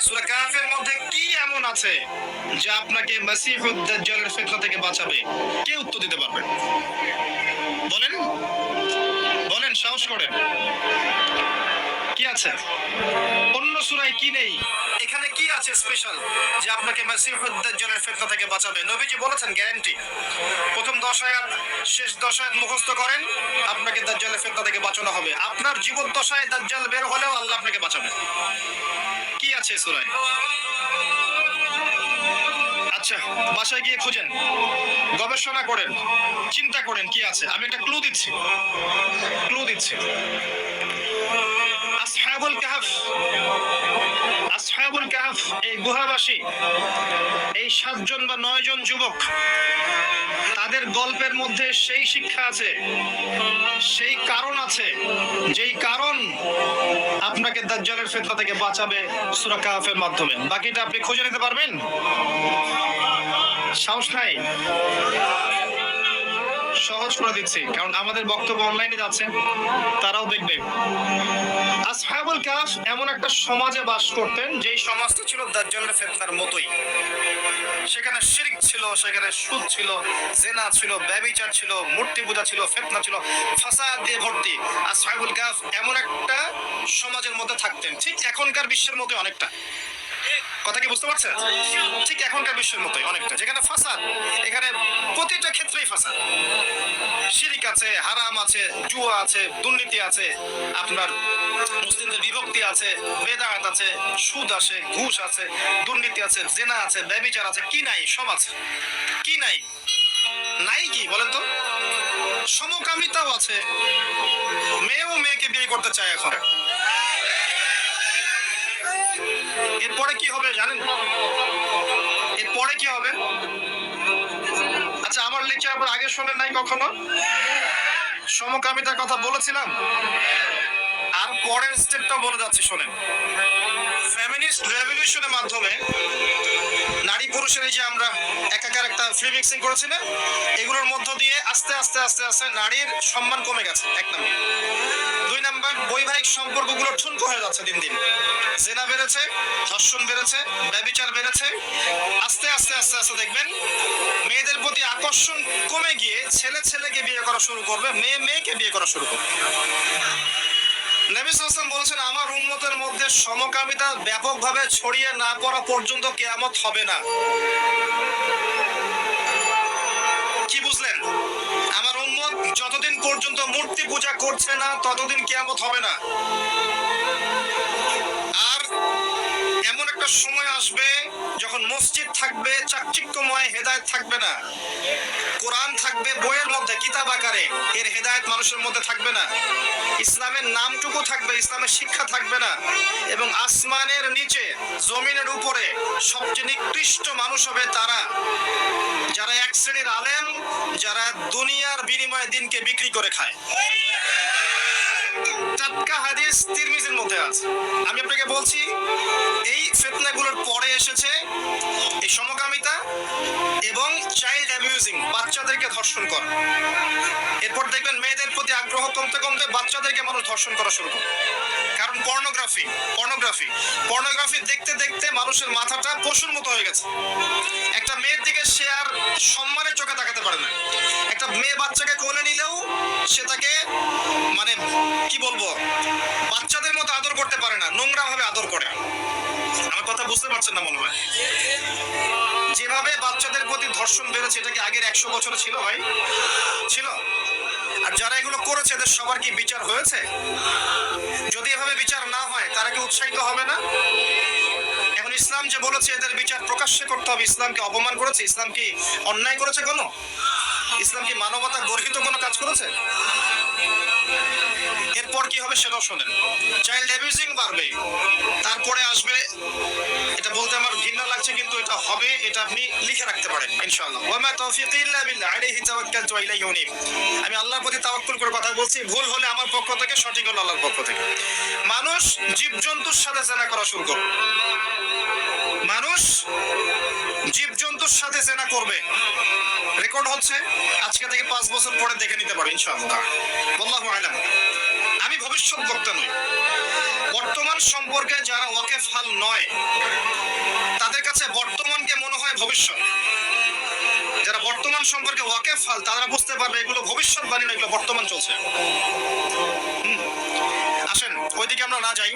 সূরা কাহফের মধ্যে কি এমন আছে যা আপনাকে মাসিহুদ দাজ্জালের ফিতনা থেকে বাঁচাবে? কে উত্তর দিতে পারবে? বলেন বলেন, সাহস করেন। কি আছে? অন্য সূরায় কি নেই? এখানে কি আছে স্পেশাল যে আপনাকে মাসিহুদ দাজ্জালের ফিতনা থেকে বাঁচাবে? নবীজি বলেছেন গ্যারান্টি। প্রথম 10 আয়াত শেষ 10 আয়াত মুখস্থ করেন, আপনাকে দাজ্জালের ফিতনা থেকে বাঁচানো হবে। আপনার জীবদ্দশায় দাজ্জাল বের হলেও আল্লাহ আপনাকে বাঁচাবে। কি আছে সূরায়? আচ্ছা, বাসায় গিয়ে খুঁজেন, গবেষণা করেন, চিন্তা করেন কি আছে। আমি একটা ক্লু দিচ্ছি, আসহাবুল কাহফ, আসহাবুল কাহফ, এই গুহাবাসী, এই 7 জন বা 9 জন যুবক, তাদের গল্পের মধ্যে সেই শিক্ষা আছে, সেই কারণ আছে, যেই কারণ আপনাকে দাজ্জালের ফিতনা থেকে বাঁচাবে সূরা কাহফের মাধ্যমে। বাকিটা আপনি খুঁজে নিতে পারবেন? সাহস নাই? সহজ করে দিচ্ছি, কারণ আমাদের বক্তব্য অনলাইনে যাচ্ছে, তারাও দেখবে। আসহাবুল কাহফ এমন একটা সমাজে বাস করতেন যেই সমাজটা ছিল দাজ্জালের ফিতনার মতোই। সেখানে শিরক ছিল, সেখানে সুদ ছিল, জিনা ছিল, ব্যভিচার ছিল, মূর্তি পূজা ছিল, ফিতনা ছিল, ফাসাদ দিয়ে ভর্তি। আসহাবুল কাহফ এমন একটা সমাজের মধ্যে থাকতেন, ঠিক এখনকার বিশ্বের মতো অনেকটা। কথা কি বুঝতে পারছেন? ঠিক এখনকার বিশ্বের মতোই অনেকটা, যেখানে ফাসাদ, এখানে প্রতিটা ক্ষেত্রেই ফাসাদ। শিরিক আছে, হারাম আছে, জুয়া আছে, দুর্নীতি আছে, আপনার মুসলিমদের বিভক্তি আছে, বেদাত আছে, সুদ আছে, ঘুষ আছে, দুর্নীতি আছে, জেনা আছে, ব্যভিচার আছে, কি নাই? সব আছে। কি নাই? নাই কি বলেন তো? সমকামিতাও আছে, মেয়েও মেয়েকে বিয়ে করতে চায় এখন। এরপরে কি হবে জানেন? এরপরে কি হবে? আচ্ছা, আমার লেকচার আপনার আগে শোনেন নাই কখনো? সমকামিতার কথা বলেছিলাম, আর পরের স্টেপটা বলে যাচ্ছি, শোনেন। ফেমিনিস্ট রেভলিউশনের মাধ্যমে নারী পুরুষের এই যে আমরা একাকার একটা ফ্রি মিক্সিং করেছি না, এগুলোর মধ্য দিয়ে আস্তে আস্তে আস্তে আস্তে নারীর সম্মান কমে গেছে, 1 নম্বর। 2 নম্বর, বৈবাহিক সম্পর্কগুলো ঠুনকো হয়ে যাচ্ছে দিন দিন। জেনা বেড়েছে, ধর্ষণ বেড়েছে, ব্যভিচার বেড়েছে। আস্তে আস্তে আস্তে আস্তে দেখবেন মেয়েদের প্রতি আকর্ষণ কমে গিয়ে ছেলে ছেলেকে বিয়ে করা শুরু করবে, মেয়ে মেয়েকে বিয়ে করা শুরু করবে। নবী সাল্লাল্লাহু আলাইহি ওয়াসাল্লাম বলেছেন, আমার উম্মতের মধ্যে সমকামিতা ব্যাপকভাবে ছড়িয়ে না পড়া পর্যন্ত কিয়ামত হবে না। কি বুঝলেন? আমার উম্মত যতদিন পর্যন্ত মূর্তি পূজা করছে না ততদিন কিয়ামত হবে না। আর এমন একটা সময় আসবে যখন মসজিদ থাকবে, চাকচিক্যময়, হেদায়েত থাকবে না। কোরআন থাকবে বইয়ের মধ্যে, কিতাব আকারে, এর হেদায়েত মানুষের মধ্যে থাকবে না। ইসলামের নামটুকু থাকবে, ইসলামের শিক্ষা থাকবে না। এবং আসমানের নিচে, জমিনের উপরে সবচেয়ে নিকৃষ্ট মানুষ হবে তারা যারা এক শ্রেণীর আলেম, যারা দুনিয়ার বিনিময়ে দিনকে বিক্রি করে খায়। টাটকা হাদিস তিরমিজির মধ্যে আছে। আমি আপনাকে বলছি, এই ফিতনাগুলোর পরে এসেছে এই সমকামিতা এবং চাইল্ড অ্যাবিউজিং, বাচ্চাদেরকে ধর্ষণ করা। এরপর দেখবেন মেয়েদের প্রতি আগ্রহ কমতে কমতে বাচ্চাদেরকে মানুষ ধর্ষণ করা শুরু করে। কারণ পর্নোগ্রাফি দেখতে দেখতে মানুষের মাথাটা পশুর মতো হয়ে গেছে। একটা মেয়ের দিকে সে আর সম্মানের চোখে তাকাতে পারে না। একটা মেয়ে বাচ্চাকে কোলে নিলেও সে তাকে মানে কি বলবো, বাচ্চাদের মতো আদর করতে পারে না, নোংরা ভাবে আদর করে। আমার কথা বুঝতে পারছেন না মনে হয়? যেভাবে বাচ্চাদের প্রতি ধর্ষণ বেড়েছে, এটা কি আগের 100 বছরে ছিল ভাই? ছিল? আর যারা এগুলো করেছে এদের সবার কি বিচার হয়েছে? যদি এভাবে বিচার না হয় তারা কি উৎসাহিত হবে না? এখন ইসলাম যে বলেছে এদের বিচার প্রকাশ্যে করতে হবে, ইসলাম কি অপমান করেছে? ইসলাম কি অন্যায় করেছে কোনো? ইসলাম কি মানবতা গর্হিত কোনো কাজ করেছে? এরপর কি হবে সেটাও শোনেন। চাইল্ড অ্যাবিউজিং বাড়বে, তারপরে আসবে, এটা বলতে আমার ঘৃণা লাগছে কিন্তু এটা হবে, এটা আপনি লিখে রাখতে পারেন ইনশাআল্লাহ। ওয়া মা তাওফীকি ইল্লা বিল্লাহ, আলাইহি তাওয়াক্কালতু ওয়া ইলাইহি উনীব। আমি আল্লাহর প্রতি তাওয়াক্কুল করে কথা বলছি, ভুল হলে আমার পক্ষ থেকে, সঠিক হলে আল্লাহর পক্ষ থেকে। মানুষ জীবজন্তুর সাথে জেনা করা শুরু করবে, মানুষ জীবজন্তুর সাথে জেনা করবে। রেকর্ড হচ্ছে, আজকে থেকে 5 বছর পরে দেখে নিতে পারো ইনশাআল্লাহ। আল্লাহু আ'লাম। আমি ভবিষ্যৎ বক্তা নই। বর্তমান সম্পর্কে যারা ওয়াকেফাল নয় তাদের কাছে বর্তমানকে মনে হয় ভবিষ্যৎ। যারা বর্তমান সম্পর্কে ওয়াকেফাল তারা বুঝতে পারবে এগুলো ভবিষ্যৎবাণী না, এগুলো বর্তমান চলছে। আসেন ওইদিকে আমরা না যাই।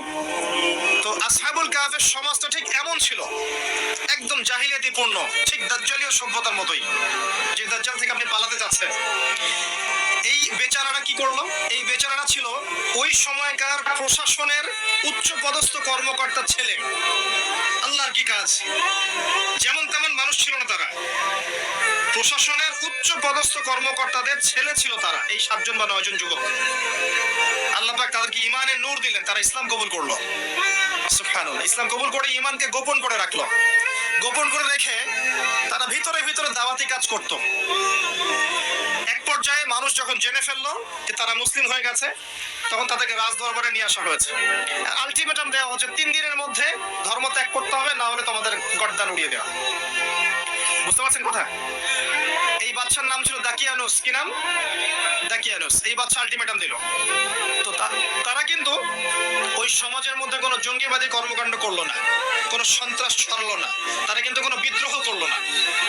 তো আসহাবুল কাহফের সমাজটা ঠিক এমন ছিল, একদম জাহিলিয়াতিপূর্ণ, ঠিক দাজ্জালীয় সভ্যতার মতোই, যে দাজ্জাল থেকে আপনি পালাতে যাচ্ছেন। এই বেচারারা কি করলো? এই বেচারারা ছিল ওই সময়কার প্রশাসনের উচ্চ পদস্থ কর্মকর্তার ছেলে। আল্লাহর কি কাজ, যেমন তেমন মানুষ ছিল না তারা, প্রশাসনের উচ্চ পদস্থ কর্মকর্তাদের ছেলে ছিল তারা, এই 7 জন বা 9 জন যুবক। আল্লাহ পাক তাদেরকে ঈমানের নূর দিলেন, তারা ইসলাম কবুল করলো। সুবহানাল্লাহ। ইসলাম কবুল করে ঈমানকে গোপন করে রাখলো। গোপন করে রেখে তারা ভিতরে ভিতরে দাওয়াতি কাজ করত। এক পর্যায়ে মানুষ যখন জেনে ফেললো যে তারা মুসলিম হয়ে গেছে, তখন তাদেরকে রাজ দরবারে নিয়ে আসা হয়েছে। আলটিমেটাম দেওয়া হচ্ছে 3 দিনের মধ্যে ধর্ম ত্যাগ করতে হবে, না হলে তোমাদের গর্দান উড়িয়ে দেওয়া। বুঝতে পারছেন কথা? এই বাদশার নাম ছিল দাকিয়ানুস। কি নাম? দাকিয়ানুস। এই বাদশা আলটিমেটাম দিল। তো তারা কিন্তু ওই সমাজের মধ্যে কোনো জঙ্গিবাদী কর্মকাণ্ড করলো না, কোনো সন্ত্রাস ছড়ালো না, তারা কিন্তু কোনো বিদ্রোহ করলো না।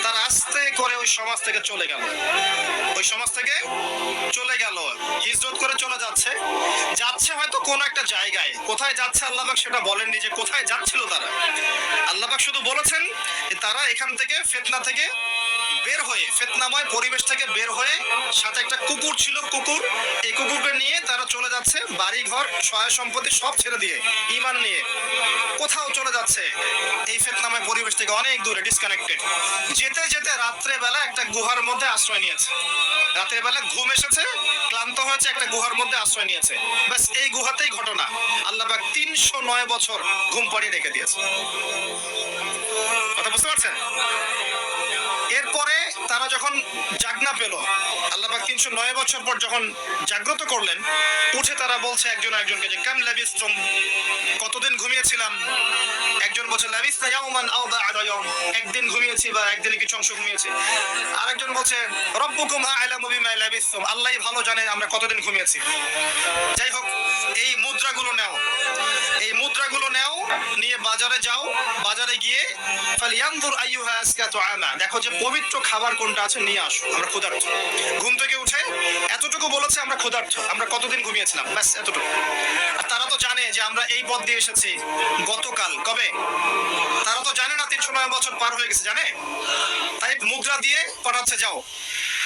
তারা আস্তে করে ওই সমাজ থেকে চলে গেল, ওই সমাজ থেকে চলে গেল, হিজরত করে চলে যাচ্ছে। যাচ্ছে হয়তো কোনো একটা জায়গায়, কোথায় যাচ্ছে আল্লাহ পাক সেটা বলেননি যে কোথায় যাচ্ছিল তারা। আল্লাহ পাক শুধু বলেছেন যে তারা এখান থেকে ফিতনা থেকে বের হয়ে, ফিতনাময় পরিবেশ থেকে বের হয়ে, সাথে একটা কুকুর ছিল, কুকুর, এই কুকুরকে নিয়ে তারা চলে যাচ্ছে বাড়ি ঘর সহায় সম্পত্তি সব ছেড়ে দিয়ে ঈমান নিয়ে কোথাও চলে যাচ্ছে এই ফিতনাময় পরিবেশ থেকে অনেক দূরে, ডিসকানেক্টেড। যেতে যেতে রাত্রে বেলা একটা গুহার মধ্যে আশ্রয় নিয়েছে। রাতের বেলা ঘুম এসেছে, ক্লান্ত হয়েছে, একটা গুহার মধ্যে আশ্রয় নিয়েছে। ব্যাস এই গুহাতেই ঘটনা। আল্লাহ পাক 309 বছর ঘুম পাড়িয়ে রেখে দিয়েছে। কথা বুঝতে পারছেন? এরপরে তারা যখন জাগনা পেল, আল্লাহ পাক 309 বছর পর যখন জাগ্রত করলেন, উঠে তারা বলছে একজন একজনকে যে কাম লাবিসতুম, কতদিন ঘুমিয়েছিলাম? একজন বলছে লাবিসনা ইয়াওমান আও বা'দা ইয়াওম, একদিন ঘুমিয়েছি বা একদিনে কিছু অংশ ঘুমিয়েছি। আরেকজন বলছে রব্বুকুম আ'লামু বিমা লাবিসতুম, আল্লাহই ভালো জানে আমরা কতদিন ঘুমিয়েছি। যাই হোক, এই মুদ্রাগুলো নাও, এই মুদ্রাগুলো নাও, নিয়ে বাজারে যাও, বাজারে গিয়ে ফালিয়ানজুর আইয়ুহা আজকা তুআমা, দেখো যে পবিত্র খাবার কোনটা আছে নিয়ে আসো, আমরা ক্ষুধার্ত। ঘুম থেকে উঠে এতটুকু বলেছে আমরা ক্ষুধার্ত, আমরা কতদিন ঘুমিয়েছিলাম, ব্যাস এতটুকু। আর তারা তো জানে যে আমরা এই পথ দিয়ে এসেছি গতকাল, কবে? তারা তো জানে না 309 বছর পার হয়ে গেছে, জানে? তাই মুদ্রা দিয়ে পাঠাচ্ছে, যাও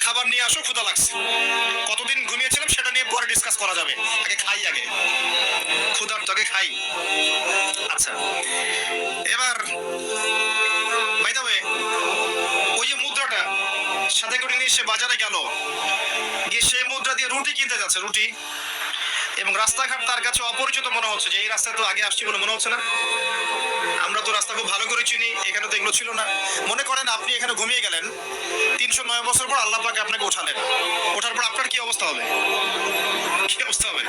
খাবার নিয়ে আসো, ক্ষুধা লাগছে। কতদিন ঘুমিয়েছিলাম সেটা নিয়ে পরে ডিসকাস করা যাবে, আগে খাই, আগে ক্ষুধার্ত, আগে খাই। আচ্ছা, এবার বাই দ্য ওয়ে, ওই যে মুদ্রাটা সাথে করে নিয়ে সে বাজারে গেল, গিয়ে সেই মুদ্রা দিয়ে রুটি কিনতে যাচ্ছে, রুটি। এবং রাস্তাঘাট তার কাছে অপরিচিত মনে হচ্ছে, যে এই রাস্তায় তো আগে আসছি বলে মনে হচ্ছে না, আমরা তো রাস্তা খুব ভালো করে চিনি, এখানে তো এগুলো ছিল না। মনে করেন আপনি এখানে ঘুমিয়ে গেলেন, 309 বছর পর আল্লাহ পাক আপনাকে ওঠালেন, ওঠার পর আপনার কি অবস্থা হবে? কি অবস্থা হবে?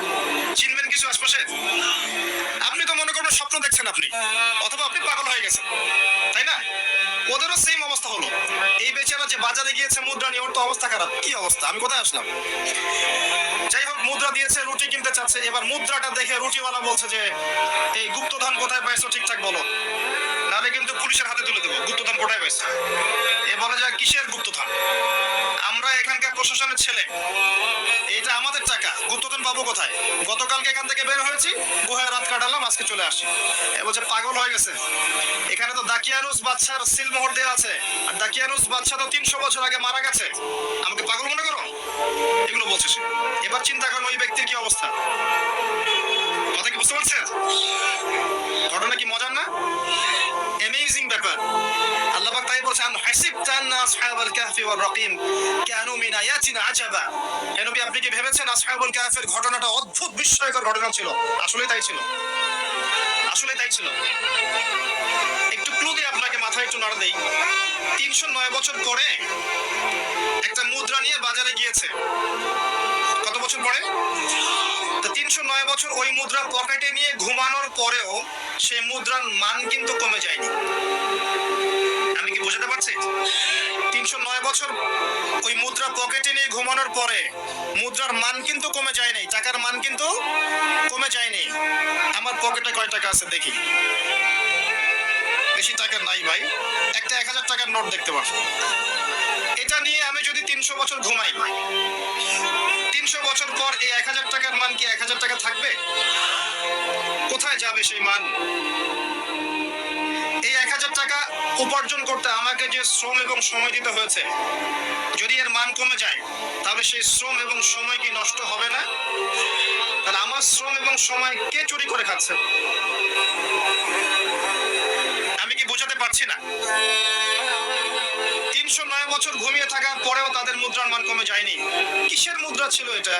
চিনবেন কিছু আশপাশে? আপনি তো মনে করেন স্বপ্ন দেখছেন আপনি, অথবা আপনি পাগল হয়ে গেছেন, তাই না? ওদেরও সেম অবস্থা হলো। এই বেচারা যে বাজারে গিয়েছে মুদ্রা নিয়ে, ওর তো অবস্থা খারাপ। কি অবস্থা, আমি কোথায় আসলাম? যাই হোক, মুদ্রা দিয়েছে, রুটি কিনতে চাচ্ছে। এবার মুদ্রাটা দেখে রুটিওয়ালা বলছে যে এই গুপ্তধন কোথায় পাইছো ঠিকঠাক বলো, নাহলে কিন্তু পুলিশের হাতে তুলে দেবো। গুপ্তধন কোথায় পাইছো? এ বলে যে কিসের গুপ্তধন, আমরা এখানকার প্রশাসনের ছেলে, এইটা আমাদের টাকা, গুপ্তধন পাবো কোথায়? গতকালকে এখান থেকে বের হয়েছি, গুহায় রাত কাটালাম, আজকে চলে আসি। এ বলছে পাগল হয়ে গেছে, এখানে তো দাকিয়ানুস বাদশার সিলমোহর দেওয়া আছে, আর দাকিয়ানুস বাদশা তো 300 বছর আগে মারা গেছে, আমাকে পাগল মনে করো? এগুলো বলছে সে। এবার চিন্তা করেন ওই ব্যক্তির কি অবস্থা। কথা কি বুঝতে পারছেন? ঘটনা কি মজার না? অ্যামেজিং ব্যাপার। আল্লাহ পাক তাই বলছেন, হাসিবতা আন্না আসহাবাল কাহফি ওয়ার রাকিম কানু মিন আয়াতিনা আজাবা, হে নবী আপনি কি ভেবেছেন আসহাবুল কাহফের ঘটনাটা অদ্ভুত বিস্ময়কর ঘটনা ছিল? আসলেই তাই ছিল, আসলেই তাই ছিল। একটু ক্লু দিয়ে আপনাকে মাথায় একটু নাড়া দেই। 309 বছর পরে একটা মুদ্রা নিয়ে বাজারে গিয়েছে। কত বছর পরে? তো 309 বছর ওই মুদ্রা পকেটে নিয়ে ঘুমানোর পরেও সেই মুদ্রার মান কিন্তু কমে যায়নি। আমি কি বোঝাতে পারছি? 309 বছর ওই মুদ্রা পকেটে নিয়ে ঘুমানোর পরে মুদ্রার মান কিন্তু কমে যায় নাই, টাকার মান কিন্তু কমে যায়নি। আমার পকেটে কয় টাকা আছে দেখি, বেশি টাকা নাই ভাই, একটা 1000 টাকার নোট দেখতে পারো। এটা নিয়ে আমি যদি 300 বছর ঘুমাই, 300 বছর পর এই 1000 টাকার মান কি 1000 টাকা থাকবে? কোথায় যাবে সেই মান? এই 1000 টাকা উপার্জন করতে আমাকে যে শ্রম এবং সময় দিতে হয়েছে, যদি এর মান কমে যায় তাহলে সেই শ্রম এবং সময় কি নষ্ট হবে না? তাহলে আমার শ্রম এবং সময় কে চুরি করে খাচ্ছে? আমি কি বোঝাতে পারছি না? 309 বছর ঘুমিয়ে থাকার পরেও তাদের মুদ্রার মান কমে যায়নি। কিসের মুদ্রা ছিল এটা?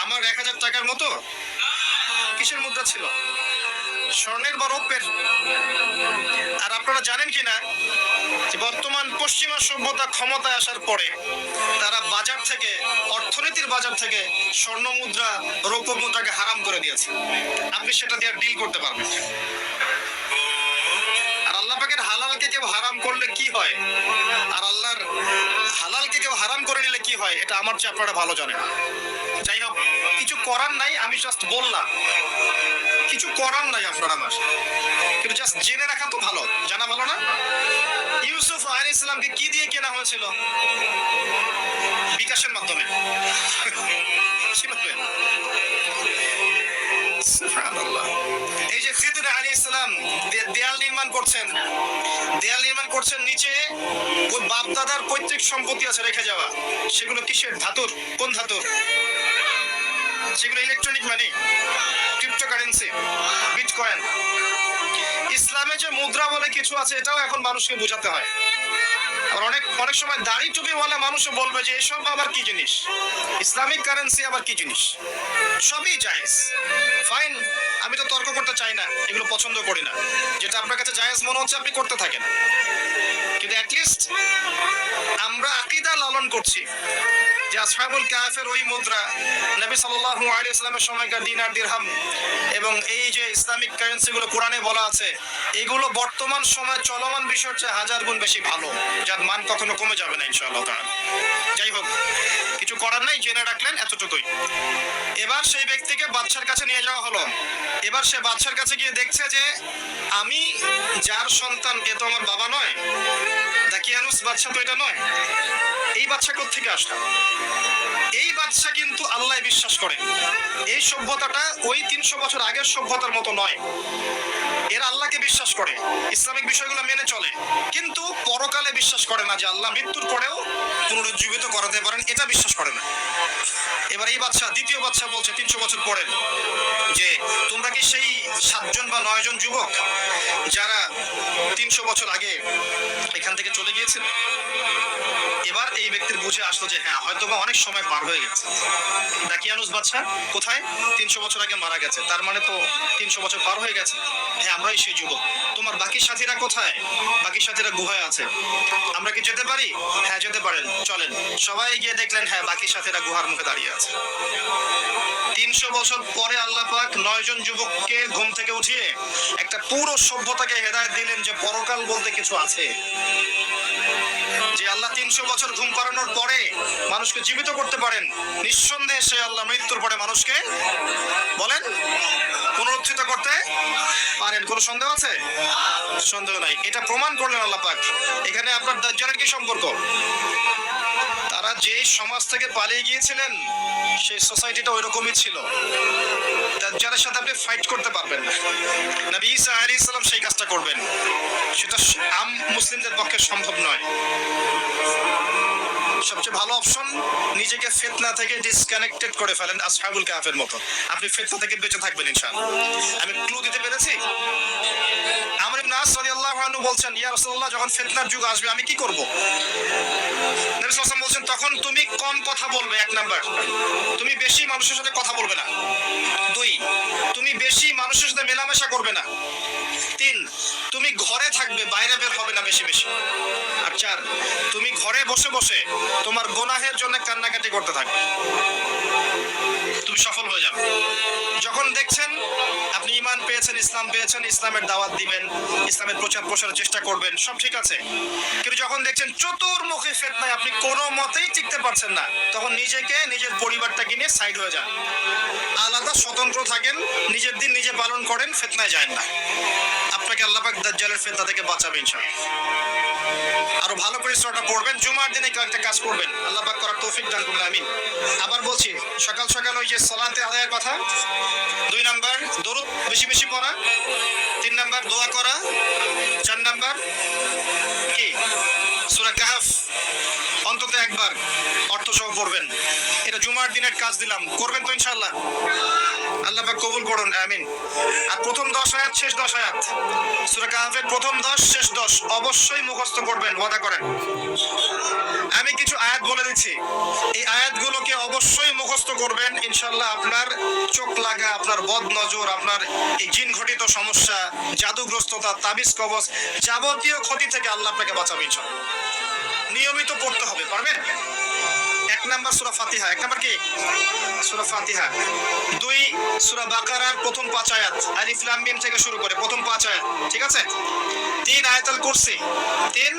আমার 1000 টাকার মতো? কিসের মুদ্রা ছিল? স্বর্ণের বা রৌপ্যের? আর আপনারা জানেন কিনা যে বর্তমান পশ্চিমা সভ্যতা ক্ষমতায় আসার পরে তারা বাজার থেকে, অর্থনীতির বাজার থেকে স্বর্ণ মুদ্রা, রৌপ্য মুদ্রাকে হারাম করে দিয়েছে। আপনি সেটা দিয়ে ডিল করতে পারবেন। আর আল্লাহ পাকের হালালকে কেউ হারাম করলে কি হয়, আর আল্লাহর হালালকে কেউ হারাম করে নিলে কি হয়, এটা আমার চেয়ে আপনারা ভালো জানেন। যাই হোক, কিছু করার নাই, আমি জাস্ট বললাম, কিছু করার নাই আপনার আমার, কিন্তু জাস্ট জেনে রাখা তো ভালো, জানা ভালো না? ইউসুফ আলাইহিস সালামকে কি দিয়ে কেনা হয়েছিল? বিকাশের মাধ্যমে। সুবহানাল্লাহ। এই যে খিদর আলাইহিস সালাম দেয়াল নির্মাণ করছেন, দেয়াল নির্মাণ করছেন, নিচে ওই বাপ দাদার পৈতৃক সম্পত্তি আছে রেখে যাওয়া, সেগুলো কিসের? ধাতুর। কোন ধাতুর? সেগুলো ইলেকট্রনিক মানি, ক্রিপ্টোকারেন্সি, বিটকয়েন। ইসলামে যে মুদ্রা বলে কিছু আছে, এটাও এখন মানুষকে বোঝাতে হয়। আর অনেক সময় দাড়ি টুপিওয়ালা মানুষও বলবে যে এসব আবার কি জিনিস, ইসলামিক কারেন্সি আবার কি জিনিস। সবই জায়েজ, ফাইন, আমি তো তর্ক করতে চাই না, এগুলো পছন্দ করি না। যেটা আপনার কাছে জায়েজ মনে হচ্ছে আপনি করতে থাকেন, কিন্তু অ্যাটলিস্ট আমরা আকীদা লালন করছি যে আসহাবুল কাহফের ওই মুদ্রা, নবী সাল্লাল্লাহু আলাইহি ওয়াসাল্লামের সময়কার দিনার দিরহাম এবং এই যে ইসলামিক কারেন্সিগুলো কোরআনে বলা আছে, এগুলো বর্তমান সময়ে চলমান বিষয়ের চেয়ে 1000 গুণ বেশি ভালো, যার মান কখনো কমে যাবে না ইনশাআল্লাহ তাআলা। যাই হোক, কিছু করার নাই, জেনে রাখলেন এতটুকুই। এবার সেই ব্যক্তিকে বাদশার কাছে নিয়ে যাওয়া হলো। এবার সে বাদশার কাছে গিয়ে দেখছে যে আমি যার সন্তান, এ তো আমার বাবা নয়, দাকিয়ানুস বাদশা তো এটা নয়। এই বাদশা কোত্থেকে আসলো? এই বাদশা কিন্তু আল্লাহ বিশ্বাস করে। এই সভ্যতাটা ওই 300 বছর আগের সভ্যতার মতো নয়। এরা আল্লাহকে বিশ্বাস করে, ইসলামিক বিষয়গুলো মেনে চলে, কিন্তু পরকালে বিশ্বাস করে না যে আল্লাহ মৃত্যুর পরেও পুনরুজ্জীবিত করাতে পারেন, এটা বিশ্বাস করে না। এবার এই বাদশা, দ্বিতীয় বাদশা বলছে 300 বছর পরে যে তোমরা কি সেই 7 জন বা 9 জন যুবক যারা 300 বছর আগে এখান থেকে চলে গিয়েছিল? এবার এই ব্যক্তির বুঝে আসলো যে হ্যাঁ, হয়তো বা অনেক সময় পার হয়ে গেছে। দাকিয়ানুস বাদশা কোথায়? 300 বছর আগে মারা গেছে, তার মানে তো 300 বছর পার হয়ে গেছে। হ্যাঁ, আমরাই সেই যুবক। তোমার বাকি সাথীরা কোথায়? বাকি সাথীরা গুহায় আছে। আমরা কি যেতে পারি? হ্যাঁ, যেতে পারেন, চলেন। সবাই গিয়ে দেখলেন হ্যাঁ, বাকি সাথীরা গুহার মুখে দাঁড়িয়ে আছে। 300 বছর পরে আল্লাহ পাক 9 জন যুবককে ঘুম থেকে উঠিয়ে একটা পুরো সভ্যতাকে হেদায়েত দিলেন যে পরকাল বলতে কিছু আছে, যে আল্লাহ 300 বছর ঘুম পাড়ানোর পরে মানুষকে জীবিত করতে পারেন। নিঃসন্দেহে সে আল্লাহ মৃত্যুর পরে মানুষকে বলেন পুনরুত্থিত করতে পারেন। কোনো সন্দেহ আছে? সন্দেহ নাই। এটা প্রমাণ করলেন আল্লাহ পাক। এখানে আপনার দাজ্জালের কি সম্পর্ক? তারা যে সমাজ থেকে পালিয়ে গিয়েছিলেন সেই সোসাইটিটা ওই রকমই ছিল। দাজ্জালের সাথে আপনি ফাইট করতে পারবেন না। নবী ঈসা আলাইহিস সালাম সেই কাজটা করবেন, সেটা আম মুসলিমদের পক্ষে সম্ভব নয়। সবচেয়ে ভালো অপশন, নিজেকে ফিতনা থেকে ডিসকানেক্টেড করে ফেলেন, আসহাবুল কাহফের মতো। আপনি ফিতনা থেকে বেঁচে থাকবেন ইনশাআল্লাহ। আমি ক্লু দিতে পেরেছি? আমর ইবনে আস রাদিয়াল্লাহু আনহু বলছেন, ইয়া রাসূলুল্লাহ, যখন ফিতনার যুগ আসবে আমি কি করব? নবী সাল্লাল্লাহু আলাইহি ওয়াসাল্লাম বলছেন, তখন তুমি কম কথা বলবে। 1 নাম্বার, তুমি বেশি মানুষের সাথে কথা বলবে না। 2, তুমি বেশি মানুষের সাথে মেলামেশা করবে না। 3, তুমি ঘরে থাকবে, বাইরে বের হবে না বেশি বেশি। আর 4, তুমি ঘরে বসে বসে তোমার গুনাহের জন্য কান্নাকাটি করতে থাকবে, তুমি সফল হয়ে যাবে। যখন দেখছেন আপনি ঈমান পেয়েছেন, ইসলাম পেয়েছেন, ইসলামের দাওয়াত দিবেন, ইসলামের প্রচার প্রসারের চেষ্টা করবেন, সব ঠিক আছে, কিন্তু যখন দেখছেন চতুর্মুখী ফিতনায় আপনি কোনো মতেই টিকতে পারছেন না, তখন নিজেকে, নিজের পরিবারটাকে নিয়ে সাইড হয়ে যান, আলাদা স্বতন্ত্র থাকেন, নিজের দিন নিজে পালন করেন, ফিতনায় যায় না। আপনাকে আল্লাহ পাক দাজ্জালের ফিতনা থেকে বাঁচাবে ইনশাআল্লাহ। আরো ভালো করে সূরাটা পড়বেন, জুমার দিনে কয়েকটা কাজ করবেন, আল্লাহ পাক করার তৌফিক দান করুন, আমিন। আবার বলছি, সকাল সকাল ওই যে সালাতে আদায়ের কথা, 2 নাম্বার দরুদ বেশি বেশি পড়া, 3 নাম্বার দোয়া করা, 4 নাম্বার কি সূরা কাহফ অন্তত একবার অর্থ সহ পড়বেন। এটা জুমার দিনের কাজ দিলাম, করবেন তো ইনশাআল্লাহ? আল্লাহ পাক কবুল করুন, আমিন। আর প্রথম 10 আয়াত শেষ 10 আয়াত সূরা কাহফের প্রথম 10 শেষ 10 অবশ্যই মুখস্থ করবেন, ওয়াদা করেন। আমি কিছু আয়াত বলে দিচ্ছি, এই আয়াতগুলোকে অবশ্যই মুখস্থ করবেন ইনশাআল্লাহ। আপনার চোখ লাগা, আপনার বদ নজর, আপনার এই জিন ঘটিত সমস্যা, জাদুগ্রস্ততা, তাবিজ কবজ, যাবতীয় ক্ষতি থেকে আল্লাহ আপনাকে বাঁচাবে ইনশাআল্লাহ। নিয়মিত পড়তে হবে, পারবেন? 1 নাম্বার সূরা ফাতিহা, 1 নাম্বার কি সূরা ফাতিহা, 2 সূরা বাকারার প্রথম 5 আয়াত, আলিফ লাম মিম থেকে শুরু করে প্রথম 5 আয়াত, ঠিক আছে? 3 আয়াতুল কুরসি, 3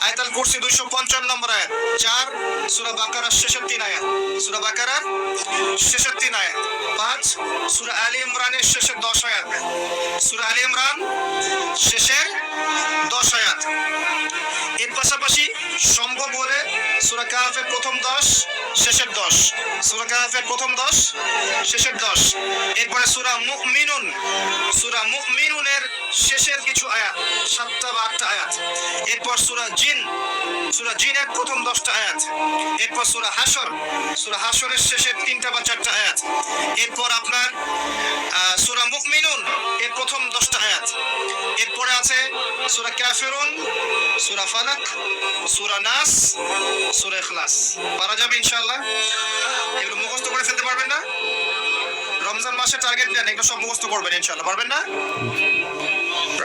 আয়াতুল কুরসি 255 নম্বর আয়াত, 4 সূরা বাকারার শেষের 3 আয়াত, সূরা বাকারার শেষের 3 আয়াত, 5 সূরা আলী ইমরানের শেষের 10 আয়াত, সূরা আলী ইমরান শেষের 10 আয়াত। এর পাশাপাশি সম্ভব হলে সূরা কাহফের প্রথম 10 শেষের 10, সূরা কাহফের প্রথম 10 শেষের 10। এরপরে সূরা মুমিনুন, সূরা মুমিনুনের শেষের কিছু আয়াত, 7টা বা 8টা আয়াত। এরপর সূরা জিন, সূরা জিনের প্রথম 10টা আয়াত। এরপর সূরা হাশর, সূরা হাশরের শেষের 3টা বা 4টা আয়াত। এরপর আপনার সূরা মুমিনুন এর প্রথম 10টা আয়াত। এরপরে আছে সূরা কাফিরুন, সূরা ফালাক, সূরা নাস, সূরা ইখলাস। পারা যাবে ইনশাআল্লাহ? এগুলো মুখস্থ করে ফেলতে পারবেন না? রমজান মাসে টার্গেট দেন, এগুলো সব মুখস্থ করবেন ইনশাআল্লাহ, পারবেন না?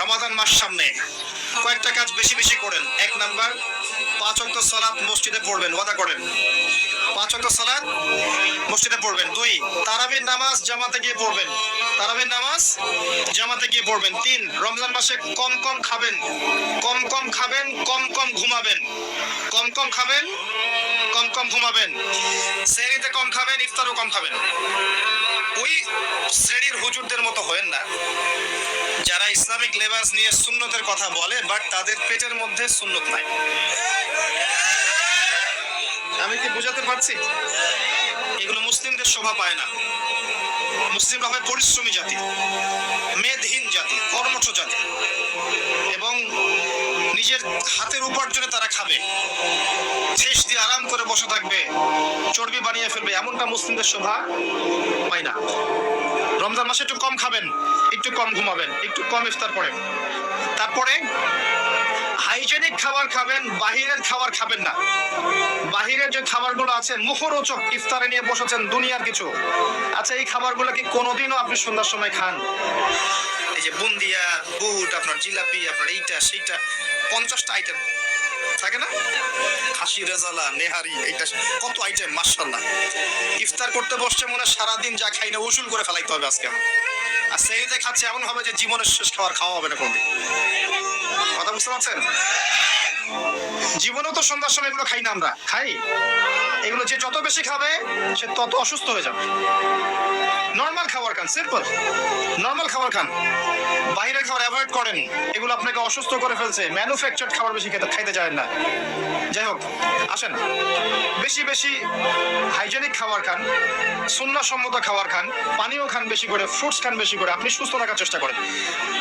রমাদান মাস সামনে, কয়েকটা কাজ বেশি বেশি করেন। 1 নাম্বার 5 ওয়াক্ত সালাত মসজিদে পড়বেন, ওয়াদা করেন 5 ওয়াক্ত সালাত মসজিদে পড়বেন। 2 তারাবির নামাজ জামাতে গিয়ে পড়বেন, তারাবির নামাজ জামাতে গিয়ে পড়বেন। 3 রমজান মাসে কম কম খাবেন, কম কম খাবেন, কম কম ঘুমাবেন, কম কম খাবেন, কম কম ঘুমাবেন। সেহরিতে কম খাবেন, ইফতারও কম খাবেন। ওই শ্রেণীর হুজুরদের মতো হয়েন না যারা ইসলামিক লেবাস নিয়ে সুন্নতের কথা বলে, বাট তাদের পেটের মধ্যে সুন্নত নাই। আমি কি বুঝাতে পারছি? এগুলো মুসলিমদের শোভা পায় না। মুসলিমরা হয় পরিশ্রমী জাতি, মেদহীন জাতি, কর্মঠ জাতি, এবং নিজের হাতের উপার্জনে তারা খাবে, শেষ দিয়ে আরাম করে বসে থাকবে, চর্বি বানিয়ে ফেলবে, এমনটা মুসলিমদের শোভা পায় না। রমজান মাসে একটু কম খাবেন, একটু কম ঘুমাবেন, একটু কম ইফতার করেন। তারপরে হাইজেনিক খাবার খাবেন, বাহিরের খাবার খাবেন না। বাহিরের যে খাবারগুলো আছে মুখরোচক, ইফতারে নিয়ে বসেছেন দুনিয়ার কিছু, আচ্ছা এই খাবারগুলো কি কোনোদিনও আপনি সন্ধ্যার সময় খান? এই যে বুন্দিয়া, বুট, আপনার জিলাপি, আপনার এইটা সেইটা, 50টা আইটেম থাকে না, খাসি রেজালা, নেহারি, এইটা কত আইটেম, মাশাআল্লাহ। ইফতার করতে বসছে মনে সারাদিন যা খাই না উসুল করে ফেলাইতে হবে আজকে। আর সেহরিতে খাচ্ছে এমন হবে যে জীবনের শেষ খাওয়া হবে না কোনদিন। কথা বুঝতে পারছেন? জীবনেও তো সন্ধ্যার সময় এগুলো খাই না, আমরা খাই। এগুলো যে যত বেশি খাবে সে তত অসুস্থ হয়ে যাবে। নর্মাল খাবার খান, সিম্পল নর্মাল খাবার খান, বাইরের খাবার অ্যাভয়েড করেন, এগুলো আপনাকে অসুস্থ করে ফেলছে। ম্যানুফ্যাকচার্ড খাবার বেশি খাইতে চায় না। যাই হোক, আসেন বেশি বেশি হাইজেনিক খাবার খান, সুন্নাহসম্মত খাবার খান, পানিও খান বেশি করে, ফ্রুটস খান বেশি করে, আপনি সুস্থ থাকার চেষ্টা করেন,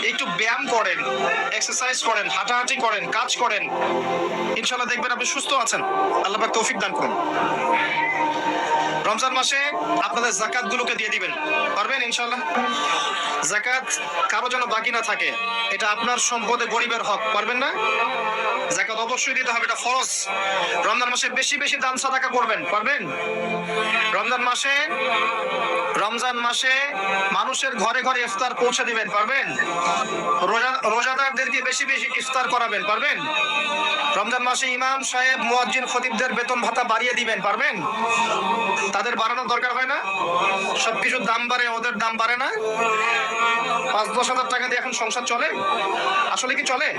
একটু ব্যায়াম করেন, এক্সারসাইজ করেন, হাঁটাহাঁটি করেন, কাজ করেন, ইনশাআল্লাহ দেখবেন আপনি সুস্থ আছেন। আল্লাহ পাক তৌফিক দান করুন। রমজান মাসে আপনাদের যাকাত গুলোকে দিয়ে দিবেন, পারবেন ইনশাআল্লাহ? যাকাত কারো যেন বাকি না থাকে, এটা আপনার সম্পদে গরিবের হক, পারবেন না? যাকাত অবশ্যই দিতে হবে, এটা ফরজ। রমজান মাসে বেশি বেশি দান সাদাকা করবেন, পারবেন? রমজান মাসে মানুষের ঘরে ঘরে ইফতার পৌঁছে দিবেন, পারবেন? রোজাদারদেরকে বেশি বেশি ইফতার করাবেন, পারবেন? রমজান মাসে ইমাম সাহেব মুয়াজ্জিন খতিবদের বেতন ভাতা বাড়িয়ে দিবেন, পারবেন? তাদের বাড়ানোর দরকার হয় না? সবকিছুর দাম বাড়ে, ওদের দাম বাড়ে না? 5-10 হাজার টাকা দিয়ে এখন সংসার চলে? আসলে কি চলে?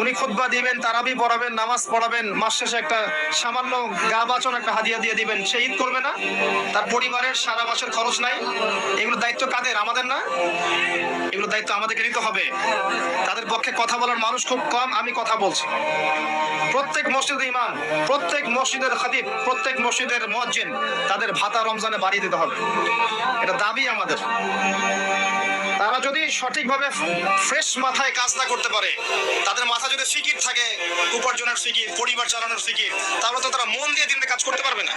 উনি খুতবা দিবেন, তারাবি পড়াবেন, নামাজ পড়াবেন, মাস শেষে একটা সামান্য গা বাঁচানো একটা হাদিয়া দিয়ে দিবেন, সে ঈদ করবে না? তার পরিবারের সারা মাসের খরচ নাই? এগুলো দায়িত্ব কাদের? আমাদের না? এগুলো দায়িত্ব আমাদেরকে নিতে হবে। তাদের পক্ষে কথা বলার মানুষ খুব কম, আমি কথা বলছি। প্রত্যেক মসজিদের ইমাম, প্রত্যেক মসজিদের খতিব, প্রত্যেক মসজিদের মুয়াজ্জিন, তাদের ভাতা রমজানে বাড়িয়ে দিতে হবে, এটা দাবি আমাদের। তারা যদি সঠিকভাবে ফ্রেশ মাথায় কাজ না করতে পারে, তাদের মাথা যদি ফিকির থাকে, উপার্জনের ফিকির, পরিবার চালানোর ফিকির, তাহলে তো তারা মন দিয়ে দিনে কাজ করতে পারবে না।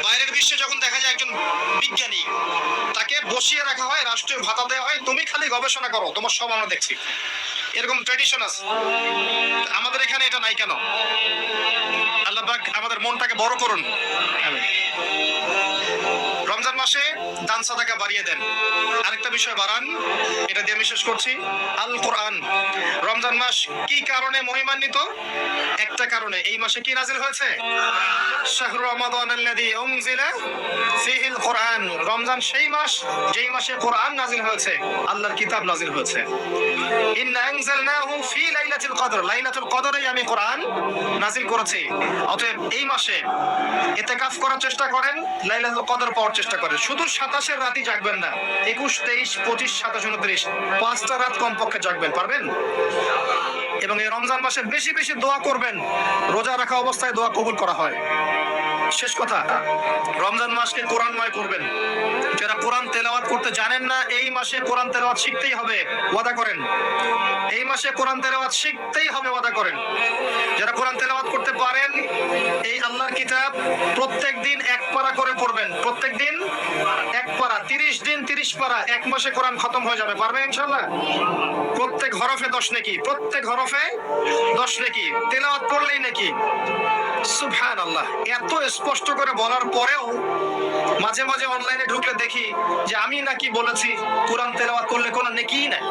বাইরের বিশ্বে যখন দেখা যায় একজন বিজ্ঞানী, তাকে বসিয়ে রাখা হয়, রাষ্ট্রীয় ভাতা দেওয়া হয়, তুমি খালি গবেষণা করো, তোমার সব আমরা দেখছি। এরকম ট্র্যাডিশন আছে। আমাদের এখানে এটা নাই কেন? আল্লাহ পাক আমাদের মনটাকে বড় করুন। আমিন। রমজান মাসে দান সাদাকা বাড়িয়ে দেন। আরেকটা বিষয় বাড়ান, এটা দিয়ে আমি শেষ করছি। আল কোরআন। রমজান মাস কি কারণে মহিমান্বিত? একটা কারণে, এই মাসে কি নাজিল হয়েছে? শাহরু রমাদানাল্লাযী উনজিলা ফীহিল কোরআন। রমজান সেই মাস যেই মাসে কোরআন নাজিল হয়েছে, আল্লাহর কিতাব নাজিল হয়েছে। ইন্না আনজালনাহু ফী লাইলাতুল কদর। লাইলাতুল কদরে আমি কোরআন নাজিল করেছি। অতএব এই মাসে ইতিকাফ করার চেষ্টা করেন, লাইলাতুল কদর পাওয়ার চেষ্টা করেন। শুধু 27 রাতই জাগবেন না, 21, 23, 25, 27, 29, 5টা রাত কমপক্ষে জাগবেন, পারবেন? এবং এই রমজান মাসে বেশি বেশি দোয়া করবেন। রোজা রাখা অবস্থায় দোয়া কবুল করা হয়। শেষ কথা, রমজান মাসকে কোরআনময় করবেন। যারা কোরআন তেলাওয়াত করতে জানেন না, এই মাসে কোরআন তেলাওয়াত শিখতেই হবে, ওয়াদা করেন। এই মাসে কোরআন তেলাওয়াত শিখতেই হবে, ওয়াদা করেন। যারা কোরআন তেলাওয়াত করতে পারেন, এই আল্লাহর কিতাব প্রত্যেক দিন 1 পারা করে পড়বেন। প্রত্যেক দিন 1 পারা, 30 দিন 30 পারা, 1 মাসে কোরআন খতম হয়ে যাবে, পারবেন ইনশাআল্লাহ? প্রত্যেক হরফে 10 নেকি, প্রত্যেক হরফে 10 নেকি, তেলাওয়াত করলেই নাকি। সুবহানাল্লাহ। এত স্পষ্ট করে বলার পরেও মাঝে মাঝে অনলাইনে ঢুকলে দেখি যে আমি নাকি বলেছি কোরআন তেলাওয়াত করলে কোনো নেকিই নাই।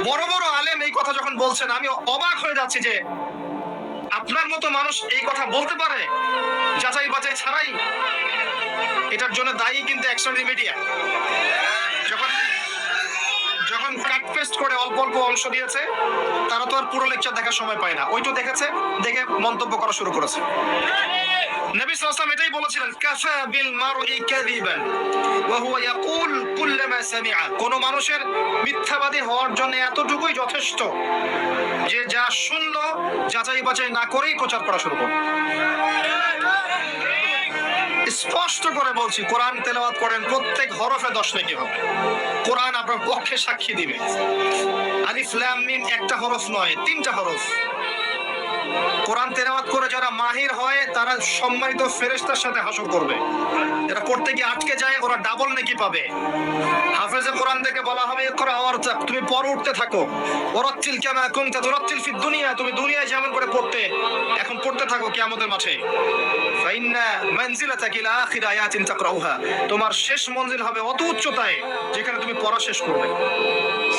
বড় বড় আলেম এই কথা যখন বলছেন, আমি অবাক হয়ে যাচ্ছি যে আপনার মতো মানুষ এই কথা বলতে পারে যাচাই বাছাই ছাড়াই। এটার জন্য দায়ী কিন্তু এক্সটার্নাল মিডিয়া। যখন কাট পেস্ট করে অল্প অল্প অংশ দিয়েছে, তারা তো আর পুরো লেকচার দেখার সময় পায় না, ওইটা দেখেছে, দেখে মন্তব্য করা শুরু করেছে। নবী সাল্লাল্লাহু আলাইহি ওয়াসাল্লাম এটাই বলেছিলেন, কাফা বিল মারই কাযিবান ওয়া হুয়া ইয়াকুল কুল্লামা সামিআ। কোন মানুষের মিথ্যাবাদী হওয়ার জন্য এতটুকুই যথেষ্ট যে যা শুনলো যাচাই বাছাই না করেই প্রচার করা শুরু করবে। স্পষ্ট করে বলছি, কোরআন তেলাওয়াত করেন, প্রত্যেক হরফে 10 নেকি হবে। কোরআন আপনার পক্ষে সাক্ষী দিবে। আলিফ লাম মিম একটা হরফ নয়, 3টা হরফ। কোরআন তেলাওয়াত করে যারা মাহির হয়, তারা সম্মানিত ফেরেশতার সাথে হাসর করবে। যারা পড়তে গিয়ে আটকে যায়, ওরা ডাবল নেকি পাবে। হাফেজে কোরআন থেকে বলা হবে, ইকরা ওয়ারতাক, তুমি পড়ে উঠতে থাকো। ওয়ারাতিল কামা কুনতা তুরাতিল ফিদ দুনিয়া, তুমি দুনিয়ায় যেমন করে পড়তে, এখন পড়তে থাকো কিয়ামতের মাঠে। ফাইন্না মানজিলাতাকা ইলা আখির আয়াতিন তাকরাউহা, তোমার শেষ মঞ্জিল হবে অত উচ্চতায় যেখানে তুমি পড়া শেষ করবে।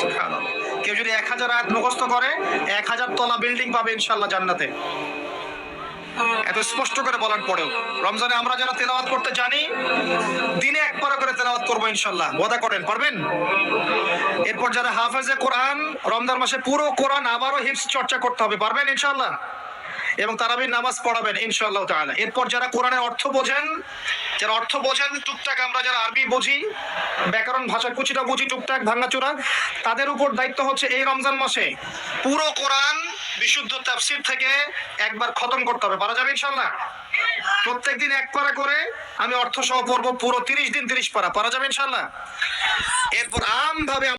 সুবহানাল্লাহ। কেউ যদি 1000 আয়াত মুখস্থ করে, 1000 তলা বিল্ডিং পাবে ইনশাআল্লাহ জান্নাতে। এত স্পষ্ট করে বলার পরেও রমজানে আমরা যারা তেলাওয়াত করতে জানি, দিনে 1 পারা করে তেলাওয়াত করবো ইনশাআল্লাহ, ওয়াদা করেন, পারবেন? এরপর যারা হাফেজে কোরআন, রমজান মাসে পুরো কোরআন আবারও হিফজ চর্চা করতে হবে, পারবেন ইনশাআল্লাহ? এবং তারাবির নামাজ পড়াবেন ইনশাআল্লাহ তাআলা। এরপর যারা কোরআনের অর্থ বোঝেন, টুকটাক, আমরা যারা আরবি বুঝি, ব্যাকরণ ভাষা কুচিটা বুঝি টুকটাক ভাঙাচোরা, তাদের উপর দায়িত্ব হচ্ছে এই রমজান মাসে পুরো কোরআন বিশুদ্ধ তাফসীর থেকে একবার খতম করতে হবে। পারা যাবে ইনশাআল্লাহ? প্রত্যেকদিন 1 পারা করে আমি অর্থ সহ পড়বো, পুরো 30 দিন 30 পারা, পারা যাবে ইনশাআল্লাহ? এরপর আমভাবে